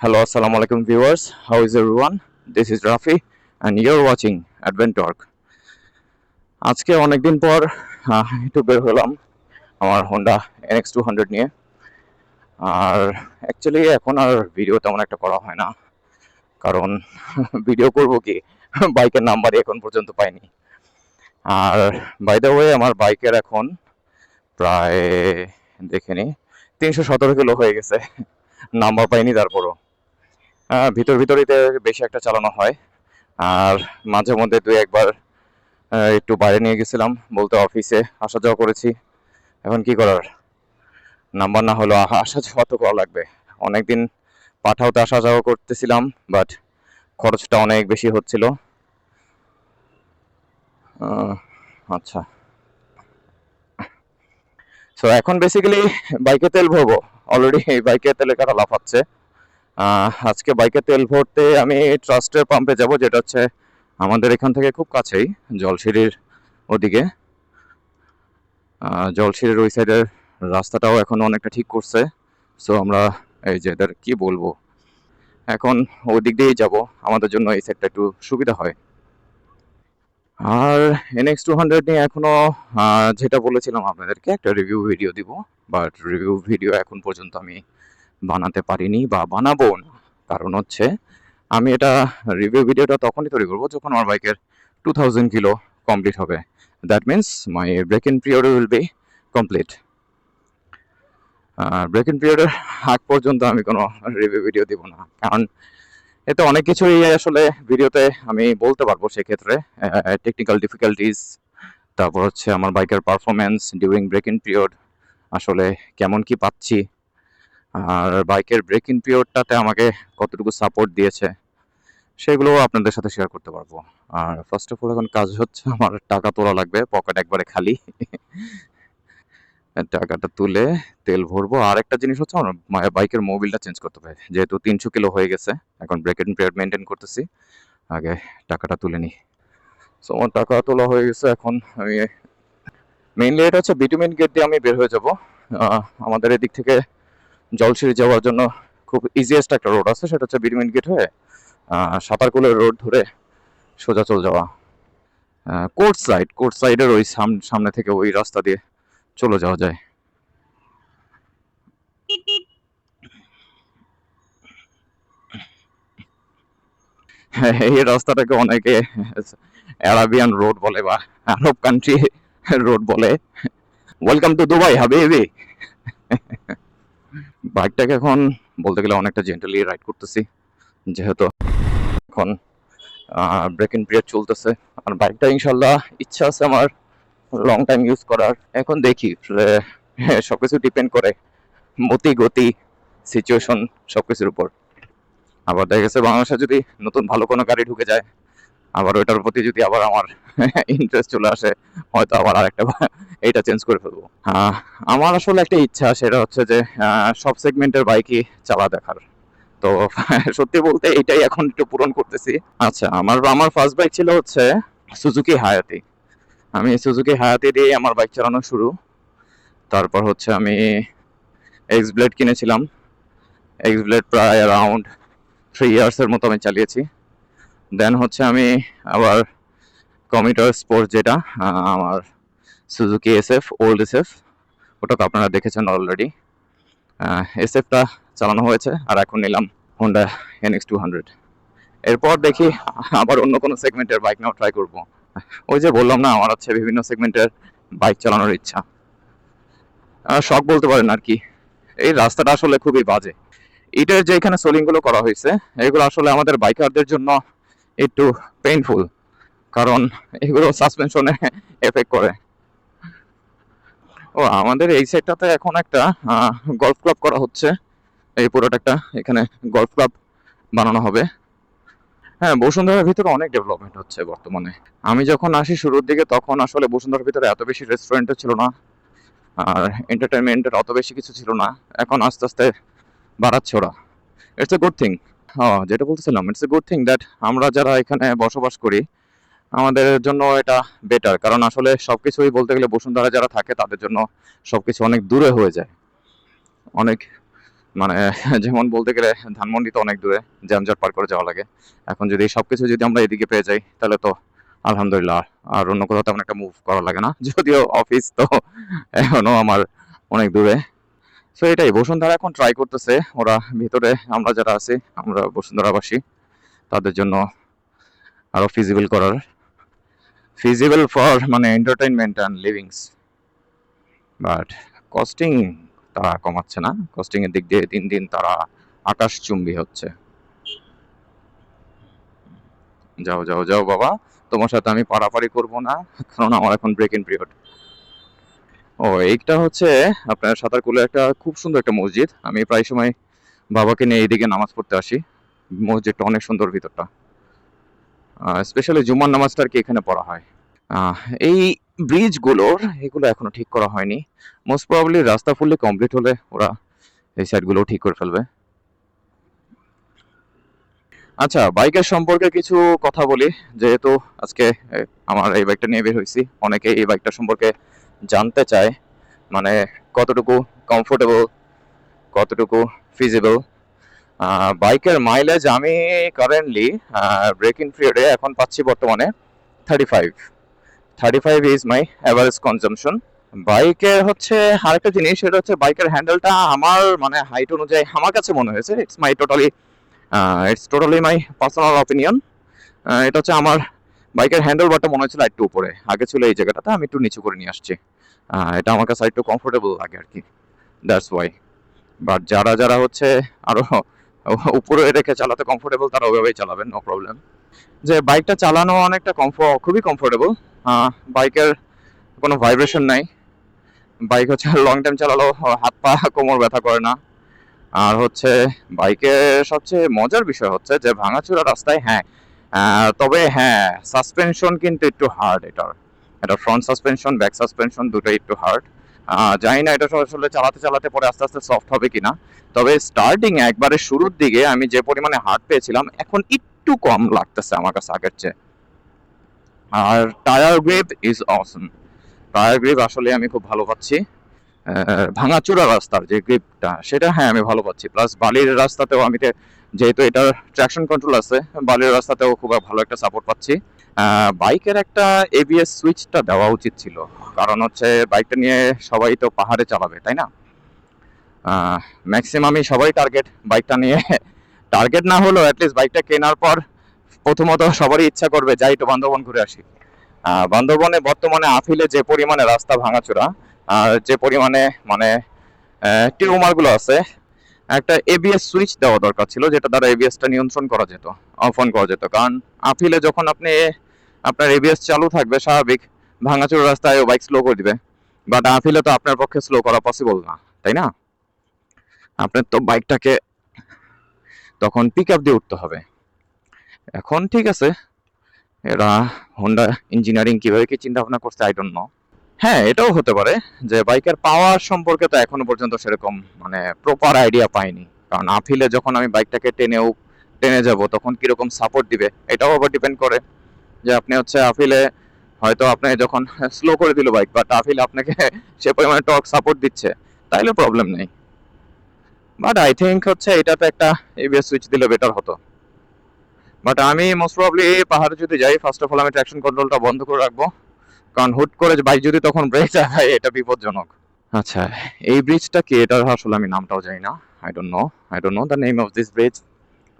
Hello, assalamu alaikum viewers. How is everyone? This is Rafi and you're watching Adventalk. আজকে অনেকদিন পর একটু বের হলাম আমার Honda NX200 নিয়ে। আর অ্যাকচুয়ালি এখন আর ভিডিও তেমন একটা করা হয় না, কারণ ভিডিও করব কি, বাইকের নাম্বারই এখন পর্যন্ত পাইনি। আর বাই দ্য ওয়ে আমার বাইকের এখন প্রায় দেখেনি 317 কিলো হয়ে গেছে, নাম্বার পাইনি তারপরও। ভিতরিতে বেশি একটা চালানো হয়, আর মাঝে মধ্যে দুই একবার একটু বাইরে নিয়ে গেছিলাম, বলতে অফিসে আসা যাওয়া করেছি। এখন কি করার, নাম্বার না হলো আসা যাওয়া তো করা লাগবে। অনেকদিন পাঠাওতে আসা যাওয়া করতেছিলাম, বাট খরচটা অনেক বেশি হচ্ছিল। আচ্ছা, সো এখন বেসিক্যালি বাইকে তেল ভরবো। অলরেডি বাইকে তেলের কাটা লাফাচ্ছে। আজকে বাইকে তেল ভরতে আমি ট্রাস্টের পাম্পে যাব, যেটা হচ্ছে আমাদের এখান থেকে খুব কাছেই, জলসিঁড়ির ওদিকে। জলসিঁড়ির ওই সাইডের রাস্তাটাও এখন অনেকটা ঠিক করছে। সো আমরা এই যে এদের কি বলবো, এখন ওই দিক দিয়েই যাব, আমাদের জন্য এই সাইডটা একটু সুবিধা হয়। আর NX200 নিয়ে এখনো যেটা বলেছিলাম আপনাদেরকে, একটা রিভিউ ভিডিও দিব, বাট রিভিউ ভিডিও এখন পর্যন্ত আমি বানাতে পারিনি বা বানাবো না। কারণ হচ্ছে আমি এটা রিভিউ ভিডিওটা তখনই তৈরি করবো যখন আমার বাইকের 2000 কিলো কমপ্লিট হবে। That means my break in period will be complete. Break in পিরিয়ডের আগ পর্যন্ত আমি কোনো রিভিউ ভিডিও দিব না, কারণ এতে অনেক কিছুই আসলে ভিডিওতে আমি বলতে পারবো। সেক্ষেত্রে টেকনিক্যাল ডিফিকাল্টিস, তারপর হচ্ছে আমার বাইকের performance during break in period, আসলে কেমন কি পাচ্ছি, আর বাইকের ব্রেক ইন পিরিয়ডটাতে আমাকে কতটুকু সাপোর্ট দিয়েছে, সেগুলো আপনাদের সাথে শেয়ার করতে পারবো। আর ফার্স্ট অফ অল এখন কাজ হচ্ছে আমার টাকা তোলা লাগবে, পকেট একবারে খালি। টাকাটা তুলে তেল ভরবো। আর একটা জিনিস হচ্ছে আমার বাইকের মোবিলটা চেঞ্জ করতে হবে, যেহেতু 300 কিলো হয়ে গেছে, এখন ব্রেক ইন পিরিয়ড মেনটেন করতেছি, আগে টাকাটা তুলে নিই। সো আমার টাকা তোলা হয়ে গেছে, এখন আমি মেইনলি এটা হচ্ছে বিটুমিন গেট দিয়ে আমি বের হয়ে যাব। আমাদের এদিক থেকে জলসিঁড়ি যাওয়ার জন্য খুব ইজিয়েস্ট একটা রোড আছে, সেটা হচ্ছে বিটুমিন গেট হয়ে সাঁতারকুলের রোড ধরে সোজা চলে যাওয়া। কোর্ট সাইডের ওই সামনে থেকে ওই রাস্তা দিয়ে চলে যাওয়া যায়। এই রাস্তাটাকে অনেকে অ্যারাবিয়ান রোড বলে বা আরব কান্ট্রি রোড বলে। ওয়েলকাম টু দুবাই হাবিবি। বাইকটাকে এখন বলতে গেলে অনেকটা জেন্টালি রাইড করতেছি, যেহেতু এখন ব্রেক ইন পিরিয়ড চলতেছে। আর বাইকটা ইনশাল্লাহ ইচ্ছা আছে আমার লং টাইম ইউজ করার। এখন দেখি সবকিছু ডিপেন্ড করে মতি গতি সিচুয়েশন সবকিছুর উপর। আবার দেখা গেছে বাংলাদেশে যদি নতুন ভালো কোনো গাড়ি ঢুকে যায়, আবার ওইটার প্রতি যদি আবার আমার ইন্টারেস্ট চলে আসে, হয়তো আবার আরেকটা এইটা চেঞ্জ করে ফেলবো। আমার আসলে একটা ইচ্ছা, সেটা হচ্ছে যে সব সেগমেন্টের বাইকই চালা দেখার। তো সত্যি বলতে এটাই এখন একটু পূরণ করতেছি। আচ্ছা, আমার আমার ফার্স্ট বাইক ছিল হচ্ছে সুজুকি হায়াতি। আমি সুজুকি হায়াতি দিয়ে আমার বাইক চালানো শুরু। তারপর হচ্ছে আমি এক্স ব্লেড কিনেছিলাম। এক্স ব্লেড প্রায় অ্যারাউন্ড 3 ইয়ার্সের মতো আমি চালিয়েছি। দেন হচ্ছে আমি আবার কমিউটার স্পোর্টস, যেটা আমার সুজুকি এসএফ, ওল্ড এসএফ, ওটা তো আপনারা দেখেছেন অলরেডি। এসএফটা চালানো হয়েছে, আর এখন নিলাম হোন্ডা NX200। এরপর দেখি আবার অন্য কোনো সেগমেন্টের বাইক নাও ট্রাই করব। ওই যে বললাম না, আমার হচ্ছে বিভিন্ন সেগমেন্টের বাইক চালানোর ইচ্ছা, শখ বলতে পারেন আর কি। এই রাস্তাটা আসলে খুবই বাজে। ইটের যে এখানে সোলিংগুলো করা হয়েছে, এগুলো আসলে আমাদের বাইকারদের জন্য একটু পেইনফুল, কারণ এগুলো সাসপেনশনে এফেক্ট করে। ও, আমাদের এই সাইডটাতে এখন একটা গলফ ক্লাব করা হচ্ছে। এই পুরোটা একটা এখানে গলফ ক্লাব বানানো হবে। হ্যাঁ, বসুন্ধরার ভিতরে অনেক ডেভেলপমেন্ট হচ্ছে বর্তমানে। আমি যখন আসি শুরুর দিকে, তখন আসলে বসুন্ধরার ভিতরে এত বেশি রেস্টুরেন্টও ছিল না, আর এন্টারটেনমেন্টের অত বেশি কিছু ছিল না। এখন আস্তে আস্তে বাড়াচ্ছে ওরা। It's a good thing. যেটা বলতেছিলাম, it's a good thing that আমরা যারা এখানে বসবাস করি, আমাদের জন্য এটা বেটার। কারণ আসলে সবকিছুই বলতে গেলে বসুন্ধরা যারা থাকে তাদের জন্য সবকিছু অনেক দূরে হয়ে যায়, অনেক মানে যেমন বলতে গেলে ধানমন্ডি তো অনেক দূরে, জ্যামজট পার করে যাওয়া লাগে। এখন যদি সবকিছু যদি আমরা এদিকে পেয়ে যাই তাহলে তো আলহামদুলিল্লাহ, আর অন্য কোথাও তেমন একটা মুভ করা লাগে না। যদিও অফিস তো এখনো আমার অনেক দূরে। সো এটাই বসুন্ধরা এখন ট্রাই করতেছে ওরা ভিতরে, আমরা যারা আছি আমরা বসুন্ধরাবাসী তাদের জন্য আরো ফিজিবল করার, ফিজিবল ফর মানে এন্টারটেইনমেন্ট অ্যান্ড লিভিংস। বাট কস্টিং তারা কমাচ্ছে না, কস্টিং এর দিক দিয়ে দিন দিন তারা আকাশচুম্বী হচ্ছে। যাও যাও যাও বাবা, তোমার সাথে আমি পারাপারি করব না, কারণ আমার এখন ব্রেক ইন পিরিয়ড। ও এইটা হচ্ছে আপনার সাঁতারকুলে একটা খুব সুন্দর একটা মসজিদ। আমি প্রায় সময় বাবাকে নিয়ে এইদিকে নামাজ পড়তে আসি। মসজিদটা অনেক সুন্দর ভিতরটা, স্পেশালি জুম্মার নামাজটা আর কি এখানে পড়া হয়। আহ, এই ব্রিজগুলোর এগুলো এখনো ঠিক করা হয়নি। মোস্ট প্রবাবলি রাস্তা ফুললি কমপ্লিট হলে ওরা এই সাইডগুলোও ঠিক করে ফেলবে। আচ্ছা, বাইকের সম্পর্কে কিছু কথা বলি। যেহেতু আজকে আমার এই বাইকটা নিয়ে বের হয়েছি, অনেকে এই বাইকটা সম্পর্কে জানতে চায়, মানে কতটুকু কমফোর্টেবল, কতটুকু ফিজিবল। বাইকের মাইলেজ আমি কারেন্টলি ব্রেক ইন পিরিয়ডে এখন পাচ্ছি বর্তমানে 35। 35 ইজ মাই অ্যাভারেজ কনজাম্পশন। বাইকের হচ্ছে আরেকটা জিনিস, সেটা হচ্ছে বাইকের হ্যান্ডেলটা আমার মানে হাইট অনুযায়ী আমার কাছে মনে হয়েছে it's totally my personal opinion. এটা হচ্ছে আমার বাইকের হ্যান্ডেল বারটা মনে হচ্ছিল একটু উপরে, আগে ছিল এই জায়গাটাতে, আমি একটু নিচু করে নিয়ে আসছি। এটা আমার কাছে একটু কমফোর্টেবল লাগে আর কি, দ্যাটস ওয়াই। বাট যারা যারা হচ্ছে আরো উপরে রেখে চালাতে কমফোর্টেবল তারা ওইভাবেই চালাবেন, নো প্রবলেম। যে বাইকটা চালানো অনেকটা খুবই কমফোর্টেবল। বাইকের কোনো ভাইব্রেশন নাই। বাইক হচ্ছে লং টাইম চালালেও হাত পা কোমর ব্যথা করে না। আর হচ্ছে বাইকের সবচেয়ে মজার বিষয় হচ্ছে যে ভাঙাচোরা রাস্তায়, হ্যাঁ, তবে হ্যাঁ, সাসপেনশন কিন্তু একটু হার্ড এটার। এটা ফ্রন্ট সাসপেনশন ব্যাক সাসপেনশন দুটোই একটু হার্ড। জানি না এটা আসলে চালাতে চালাতে পরে আস্তে আস্তে সফট হবে কিনা। তবে স্টার্টিং একবারে শুরুর দিকে আমি যে পরিমাণে হার্ড পেয়েছিলাম, এখন একটু কম লাগতেছে আমার কাছে আগের চেয়ে। আর tyre grip is awesome. Tyre grip আসলে আমি খুব ভালো পাচ্ছি। ভাঙাচোরা রাস্তার যে গ্রিপটা সেটা হ্যাঁ আমি ভালো পাচ্ছি। প্লাস বালির রাস্তাতেও আমি যেহেতু এটার ট্র্যাকশন কন্ট্রোল আছে, বালির রাস্তাতেও খুব ভালো একটা সাপোর্ট পাচ্ছি। বাইকের একটা এবিএস সুইচটা দেওয়া উচিত ছিল, কারণ হচ্ছে বাইকটা নিয়ে সবাই তো পাহাড়ে চালাবে, তাই না? ম্যাক্সিমামই সবাই টার্গেট বাইকটা নিয়ে, টার্গেট না হলেও অ্যাটলিস্ট বাইকটা কেনার পর প্রথমত সবারই ইচ্ছা করবে যাই তো বান্দরবন ঘুরে আসি। বান্দরবনে বর্তমানে আফিলে যে পরিমাণে রাস্তা ভাঙাচোরা, আর যে পরিমাণে মানে টিউমার গুলো আছে, একটা এবিএস সুইচ দেওয়া দরকার ছিল, যেটা দ্বারা এবিএসটা নিয়ন্ত্রণ করা যেত, অফ অন করা যেত। কারণ আপিলে যখন আপনি আপনার এবিএস চালু থাকবে স্বাভাবিক, ভাঙাচোরা রাস্তায় বাইক স্লো করে দিবে। বাট আপিলে তো আপনার পক্ষে স্লো করা পসিবল না, তাই না? আপনার তো বাইকটাকে তখন পিক আপ দিয়ে উঠতে হবে। এখন ঠিক আছে, এরা হোন্ডা ইঞ্জিনিয়ারিং কিভাবে কি চিন্তা ভাবনা করছে আই ডোন্ট নো। হ্যাঁ, এটাও হতে পারে যে বাইকের পাওয়ার সম্পর্কে তো এখনো পর্যন্ত সেরকম মানে প্রপার আইডিয়া পাইনি। কারণ আফিলে যখন আমি বাইকটাকে টেনে যাব তখন কিরকম সাপোর্ট দিবে এটাও আবার ডিপেন্ড করে। যে আপনি হচ্ছে আফিলে হয়তো আপনি যখন স্লো করে দিল বাইক, বাট আফিলে আপনাকে সে পরিমাণে টর্ক সাপোর্ট দিচ্ছে, তাইলে প্রবলেম নেই। বাট আই থিঙ্ক হচ্ছে এটাতে একটা এবিএস সুইচ দিলে বেটার হতো। বাট আমি মোস্ট প্রবলি পাহাড়ে যদি যাই, ফার্স্ট অফ অল আমি ট্র্যাকশন কন্ট্রোলটা বন্ধ করে রাখবো, কারণ হুট করে বাইক যদি তখন ব্রেক চালায় এটা বিপজ্জনক। আচ্ছা, এই ব্রিজটা কি, এটার আসলে আমি নামটাও জানি না। I don't know the name of this bridge.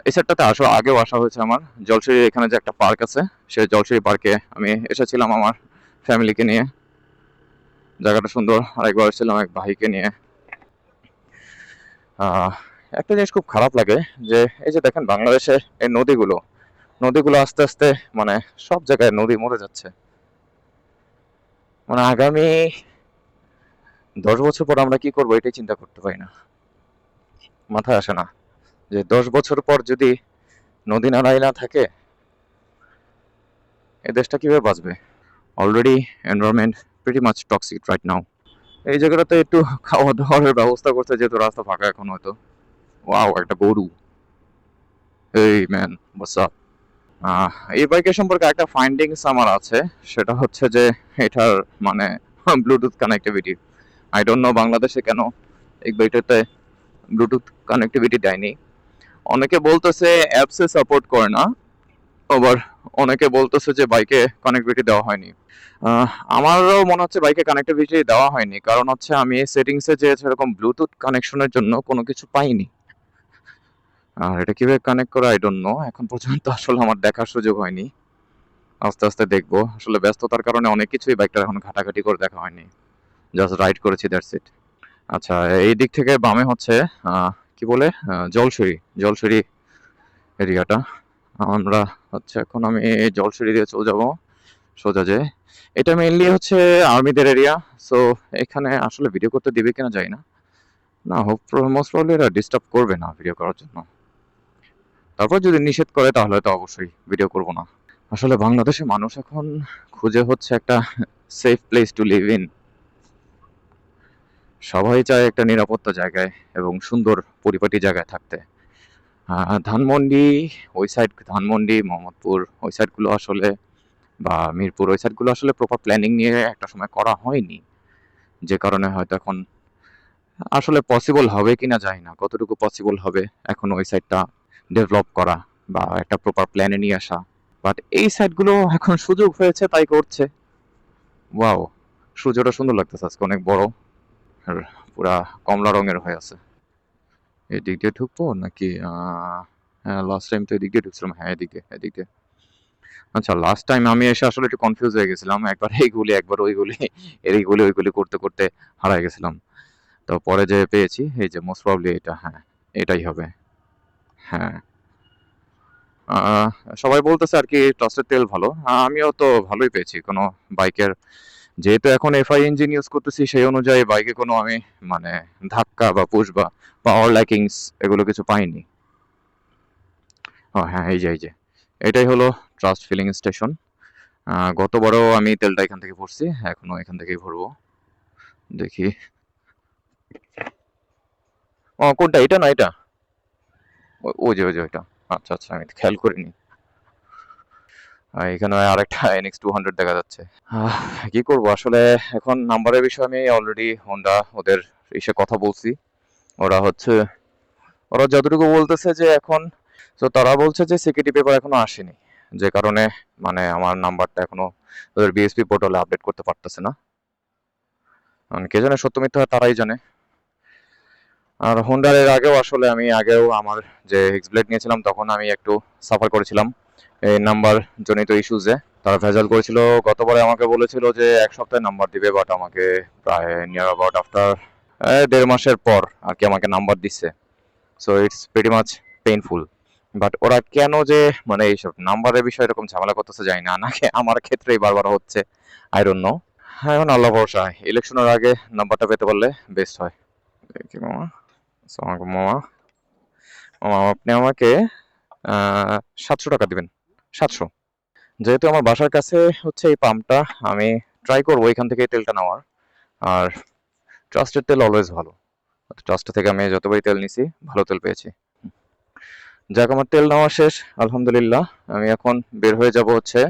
এই সাইডটাতে আগেও আসা হয়েছে আমার। জলশরী এখানে যে একটা পার্ক আছে, সেই জলশরী পার্কে আমি এসেছিলাম আমার ফ্যামিলিকে নিয়ে। জায়গাটা সুন্দর। আরেকবার এসেছিলাম এক ভাইকে নিয়ে। আহ, একটা জিনিস খুব খারাপ লাগে যে এই যে দেখেন বাংলাদেশের এই নদীগুলো আস্তে আস্তে মানে সব জায়গায় নদী মরে যাচ্ছে। মানে আগামী 10 বছর পর আমরা কি করবো এটাই চিন্তা করতে পারি না, মাথায় আসে না যে 10 বছর পর যদি নদী নালাই না থাকে এই দেশটা কিভাবে বাঁচবে। Already environment pretty much toxic right now. এই জায়গাটাতে একটু খাওয়া দাওয়ার ব্যবস্থা করতে, যেহেতু রাস্তা ফাঁকা এখন হয়তো। ওয়াও, একটা গরু। এই ম্যান, হোয়াটস আপ। এই বাইকের সম্পর্কে একটা ফাইন্ডিংস আমার আছে, সেটা হচ্ছে যে এটার মানে Bluetooth connectivity. I don't know বাংলাদেশে কেন এই বাইকটাতে ব্লুটুথ কানেক্টিভিটি দেয়নি। অনেকে বলতেছে অ্যাপসে সাপোর্ট করে না, আবার অনেকে বলতেছে যে বাইকে কানেক্টিভিটি দেওয়া হয়নি। আহ, আমারও মনে হচ্ছে বাইকে কানেক্টিভিটি দেওয়া হয়নি, কারণ হচ্ছে আমি সেটিংসে যে সেরকম ব্লুটুথ কানেকশনের জন্য কোনো কিছু পাইনি। আর এটা কিভাবে কানেক্ট করা আই ডোন্ট নো, এখন পর্যন্ত আসলে আমার দেখার সুযোগ হয়নি। আস্তে আস্তে দেখবো, আসলে ব্যস্ততার কারণে অনেক কিছুই বাইকটার এখন ঘাটাঘাটি করে দেখা হয়নি, জাস্ট রাইড করেছি, দ্যাটস ইট। আচ্ছা, এই দিক থেকে বামে হচ্ছে কি বলে জলসুরি, জলসুরি এরিয়াটা। আমরা হচ্ছে এখন আমি জলসুরি দিয়ে চলে যাবো সোজা যে। এটা মেইনলি হচ্ছে আর্মিদের এরিয়া, সো এখানে আসলে ভিডিও করতে দিবে কিনা জানি না। না, হোপ মোস্ট প্রবলি এরা ডিস্টার্ব করবে না ভিডিও করার জন্য। তারপর যদি নিষেধ করে তাহলে তো অবশ্যই ভিডিও করব না। আসলে বাংলাদেশে মানুষ এখন খুঁজে হচ্ছে একটা safe place to live in. সবাই চায় একটা নিরাপত্তা জায়গায় এবং সুন্দর পরিপাটি জায়গায় থাকতে। ধানমন্ডি ওই সাইড, ধানমন্ডি, মোহাম্মদপুর ওই সাইডগুলো আসলে, বা মিরপুর ওই সাইডগুলো আসলে প্রপার প্ল্যানিং নিয়ে একটা সময় করা হয়নি, যে কারণে হয়তো এখন আসলে পসিবল হবে কিনা জানি না, কতটুকু পসিবল হবে এখন ওই সাইডটা ডেভেলপ করা বা একটা প্রপার প্ল্যানে নিয়ে আসা। বাট এই সাইডগুলো এখন সুযোগ হয়েছে তাই করছে। ওয়াও, সূর্যটা সুন্দর লাগতেছে আজকে, অনেক বড় আর পুরা কমলা রঙের হয়ে আছে। এই দিক দিয়ে ঢুকবো নাকি হ্যাঁ, লাস্ট টাইম তো এদিক দিয়ে ঢুকছিলাম। হ্যাঁ, এদিক দিয়ে, এদিক দিয়ে। আচ্ছা, লাস্ট টাইম আমি এসে আসলে একটু কনফিউজ হয়ে গেছিলাম, একবার এই গুলি একবার ওই গুলি, এই গুলি ওই গুলি করতে করতে হারাই গেছিলাম। তো পরে যে পেয়েছি, এই যে মোস্ট প্রবলি এটা, হ্যাঁ এটাই হবে। হ্যাঁ, আহ, সবাই বলতেছে আর কি টসের তেল ভালো, আমিও তো ভালোই পেয়েছি। কোনো বাইকের, যেহেতু এখন এফআই ইঞ্জিন ইউজ করতেছি, সেই অনুযায়ী বাইকে কোনো আমি মানে ধাক্কা বা পুশ বা পাওয়ার ল্যাকিংস এগুলো কিছু পাইনি। ও হ্যাঁ, এই যে এটাই হলো ট্রাস্ট ফিলিং স্টেশন। গতবারও আমি তেলটা এখান থেকে ভরছি, এখনো এখান থেকেই ভরবো। দেখি। ও কোনটা, এটা না এটা? ওই যে ওইটা। আচ্ছা আচ্ছা, আমি খেয়াল করিনি। এখানে আরেকটা এনএক্স 200 দেখা যাচ্ছে। আহ, কি করব আসলে, এখন নাম্বারের বিষয়ে আমি অলরেডি হোন্ডা ওদের এসে কথা বলছি। ওরা হচ্ছে, ওরা যতটুকু বলতেছে যে এখন, তো তারা বলছে যে সিকিউরিটি পেপার এখনো আসেনি, যে কারণে মানে আমার নাম্বারটা এখনো ওদের বিএসপি পোর্টালে আপডেট করতে পারতেছে না। কে জানে সত্য মিথ্যা, তারাই জানে। আর হোন্ডার এর আগেও আসলে আমি আগেও আমার যে এক্সব্লেড নিয়েছিলাম তখন আমি একটু সাফার করেছিলাম এই নাম্বার জনিত ইস্যুজে। তারা ভেজাল করেছিল। গতবারে আমাকে বলেছিল যে এক সপ্তাহে নাম্বার দিবে, বাট আমাকে প্রায় নিয়ার অ্যাবাউট আফটার 1.5 মাসের পর আর কি আমাকে নাম্বার দিচ্ছে। So it's very much painful. But ওরা কেন যে মানে এইসব নাম্বারের বিষয়ে এরকম ঝামেলা করতেছে জানি না, নাকি আমার ক্ষেত্রেই বারবার হচ্ছে, আই ডোন্ট নো। হ্যাঁ, এখন আল্লাহ ভরসা, ইলেকশনের আগে নাম্বারটা পেতে পারলে বেস্ট হয়। দেখি মামা, আসসালামু আলাইকুম মামা। মামা, আপনি আমাকে 700 টাকা দিবেন, 700। যেহেতু আমার বাসার কাছে হচ্ছে এই পাম্পটা, আমি ট্রাই করবো এখান থেকে তেলটা নেওয়ার। আর ট্রাস্টের তেল অলওয়েজ ভালো, ট্রাস্ট থেকে আমি যতবারই তেল নিছি ভালো তেল পেয়েছি। যাক, আমার তেল নেওয়া শেষ আলহামদুলিল্লাহ। আমি এখন বের হয়ে যাব হচ্ছে,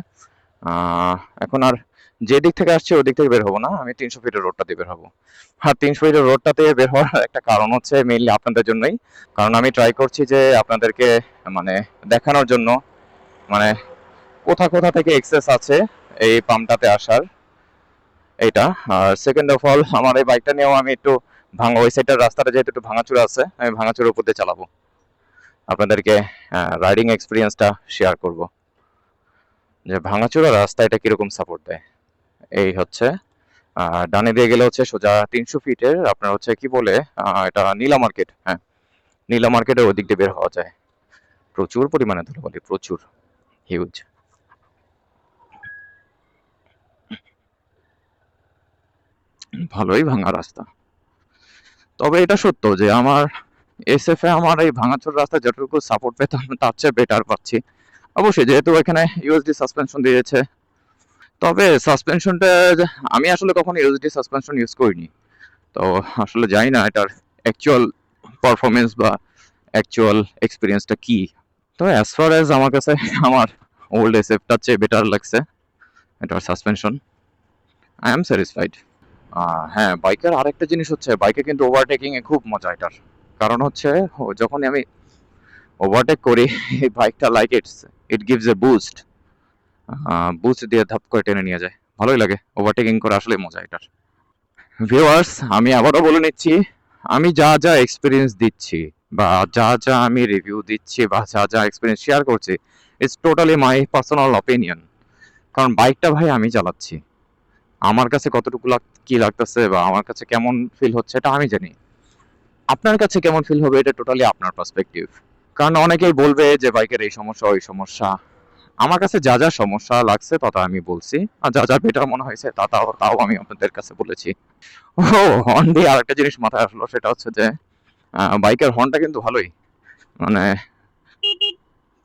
এখন আর যে দিক থেকে আসছে ওই দিক থেকে বের হবো না, আমি 300 ফিটের রোডটা দিয়ে বের হবো। আর 300 ফিটের রোডটাতে বের হওয়ার একটা কারণ হচ্ছে মেইনলি আপনাদের জন্যই। কারণ আমি ট্রাই করছি যে আপনাদেরকে মানে দেখানোর জন্য, মানে কোথা কোথা থেকে এক্সেস আছে এই পাম্পটাতে আসার, এইটা। আর সেকেন্ড অফ অল, আমার এই বাইকটা নিয়েও আমি একটু ভাঙা, ওই সাইডটার রাস্তাটা যেহেতু একটু ভাঙাচুরা আছে, আমি ভাঙাচুরার উপর দিয়ে চালাবো, আপনাদেরকে রাইডিং এক্সপিরিয়েন্সটা শেয়ার করব, যে ভাঙাচোরা রাস্তা এটা কিরকম সাপোর্ট দেয়। এই হচ্ছে ডানে দিয়ে গেলে হচ্ছে সোজা 300 ফিটের আপনার হচ্ছে কি বলে, এটা নীলা মার্কেট। হ্যাঁ, নীলা মার্কেটের ওদিক দিয়ে বের হওয়া যায়। প্রচুর পরিমাণে ধুলোবালি, প্রচুর, হিউজ। ভালোই ভাঙা রাস্তা। তবে এটা সত্য যে আমার এসএফ এ আমার এই ভাঙাচোর রাস্তা যতটুকু সাপোর্ট পেতাম তার চেয়ে বেটার পাচ্ছি। অবশ্যই যেহেতু এখানে ইউএসডি সাসপেনশন দিয়েছে। তবে সাসপেনশনটা, আমি আসলে কখনো ইউএসডি সাসপেনশন ইউজ করিনি, তো আসলে জানি না এটার অ্যাকচুয়াল পারফরমেন্স বা অ্যাকচুয়াল এক্সপিরিয়েন্সটা কি। তো অ্যাজ ফার অ্যাজ আমার কাছে আমার ওল্ড এসএফটার চেয়ে বেটার লাগছে এটার সাসপেনশন। I am satisfied. হ্যাঁ, বাইকের আরেকটা জিনিস হচ্ছে বাইকে কিন্তু ওভারটেকিং এ খুব মজা এটার। কারণ হচ্ছে যখনই আমি ওভারটেক করি এই বাইকটা like it gives a boost, boost দিয়ে ধাপ করে টেনে নিয়ে যায়, ভালোই লাগে ওভারটেকিং করে, আসলে মজা এটার। ভিউয়ার্স, আমি আবারও বলে নিচ্ছি, আমি যা যা এক্সপিরিয়েন্স দিচ্ছি বা যা যা আমি রিভিউ দিচ্ছি বা যা যা এক্সপিরিয়েন্স শেয়ার করছি, it's totally my personal opinion. কারণ বাইকটা ভাই আমি চালাচ্ছি, আমার কাছে কতটুকু কি লাগতেছে বা আমার কাছে কেমন ফিল হচ্ছে এটা আমি জানি। আপনার কাছে কেমন ফিল হবে এটা টোটালি আপনার পার্সপেক্টিভ। কারণ অনেকেই বলবে যে বাইকের এই সমস্যা ওই সমস্যা, আমার কাছে যা যা সমস্যা লাগছে তা তা আমি বলছি, আর যা যা বেটার মনে হয়েছে তাও আমি আপনাদের কাছে বলেছি। ও, হর্ন দিয়ে আরেকটা জিনিস মাথায় আসলো, সেটা হচ্ছে যে বাইকের হর্নটা কিন্তু ভালোই, মানে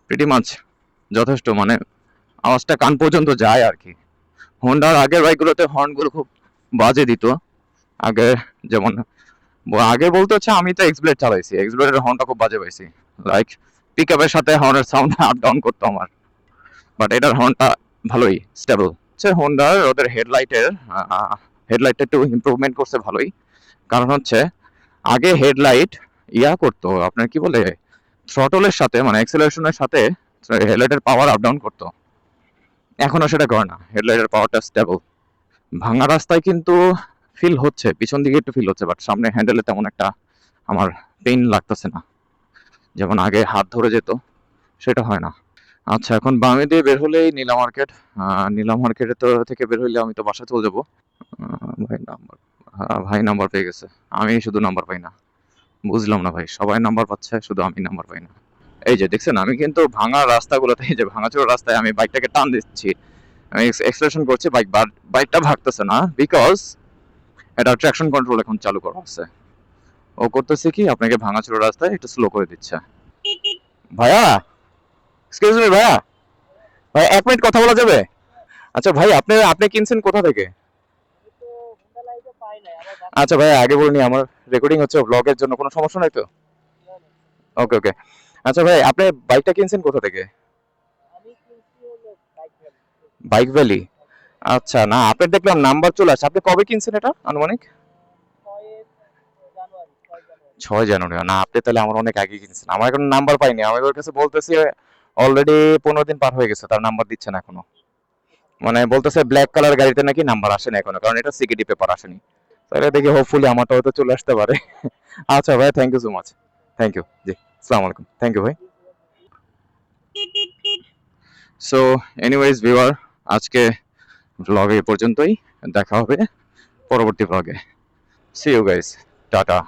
প্রিটি মাচ যথেষ্ট, মানে আওয়াজটা কান পর্যন্ত যায় আর কি। হোন্ডার আগের বাইকগুলোতে হর্নগুলো খুব বাজে দিত আগে, যেমন আগে বলতে হচ্ছে আমি তো এক্সব্লেড চালাইছি, এক্সব্লেডের হর্নটা খুব বাজে পাইছি, লাইক পিক আপের সাথে হর্নের সাউন্ড আপ ডাউন করতো আমার। বাট এটার হর্নটা ভালোই স্টেবল। হচ্ছে হোন্ডার ওদের হেডলাইটটা একটু ইমপ্রুভমেন্ট করছে ভালোই। কারণ হচ্ছে আগে হেডলাইট করতো আপনার কি বলে থ্রটলের সাথে, মানে অ্যাক্সেলারেশনের সাথে হেডলাইটের পাওয়ার আপ ডাউন করতো, এখনো সেটা করে না, হেডলাইটের পাওয়ারটা স্টেবল। ভাঙা রাস্তায় কিন্তু ফিল হচ্ছে, পিছন দিকে একটু ফিল হচ্ছে, বাট সামনে হ্যান্ডেলে তেমন একটা আমার পেইন লাগতেছে না, যেমন আগে হাত ধরে যেত সেটা হয় না। আচ্ছা, এখন বামে দিয়ে বের হলেই নীলা মার্কেট। নীলা মার্কেটে তো থেকে বের হইলে আমি তো বাসা চলে যাবো। ভাই নাম্বার, ভাই নাম্বার পেয়ে গেছে, আমি শুধু নাম্বার পাই না, বুঝলাম না ভাই, সবাই নাম্বার পাচ্ছে শুধু আমি নাম্বার পাই না। এই যে দেখছেন, আমি কিন্তু ভাঙা রাস্তাগুলোতে, এই যে ভাঙাচোরা রাস্তায় আমি বাইকটাকে টান দিচ্ছি, আমি এক্সেলারেশন করছি, বাইকটা ভাগতেছে না, বিকজ এটা ট্র্যাকশন কন্ট্রোল এখন চালু করা আছে। ও করতেছে কি, আপনাকে ভাঙাচোরা রাস্তায় একটু স্লো করে দিচ্ছে। ভাইয়া, এক্সকিউজ মি ভাইয়া, ভাই 1 মিনিট কথা বলা যাবে? আচ্ছা ভাই, আপনি আপনি কিনছেন কোথা থেকে? আচ্ছা ভাই, আগে বলিনি, আমার রেকর্ডিং হচ্ছে ব্লগের জন্য, কোনো সমস্যা নাই তো? ওকে ওকে। আচ্ছা ভাই, আপনি বাইকটা কিনছেন কোথা থেকে? Bike valley. আচ্ছা, না আপনার দেখলাম নাম্বার চলে আসছে, আপনি কবে কিনছেন এটা আনুমানিক? 6 জানুয়ারি? না, আপনি তাহলে আমার অনেক আগে কিনছেন, আমার এখন নাম্বার পাইনি, আমি ওর কাছে বলতেছি অলরেডি 15 দিন পার হয়ে গেছে, তার নাম্বার দিচ্ছে না এখনো, মানে বলতেছে ব্ল্যাক কালার গাড়িতে নাকি নাম্বার আসে না এখনো, কারণ এটা সিকিউরিটি পেপার আসেনি। তাহলে দেখি হোপফুলি আমারটা হয়তো চলে আসতে পারে। আচ্ছা ভাই, thank you so much. Thank you জি, আসসালামু আলাইকুম, থ্যাংক ইউ ভাই। সো এনিওয়েজ ভিউয়ার, আজকে ব্লগে এ পর্যন্তই, দেখা হবে পরবর্তী ব্লগে। See you guys, tata.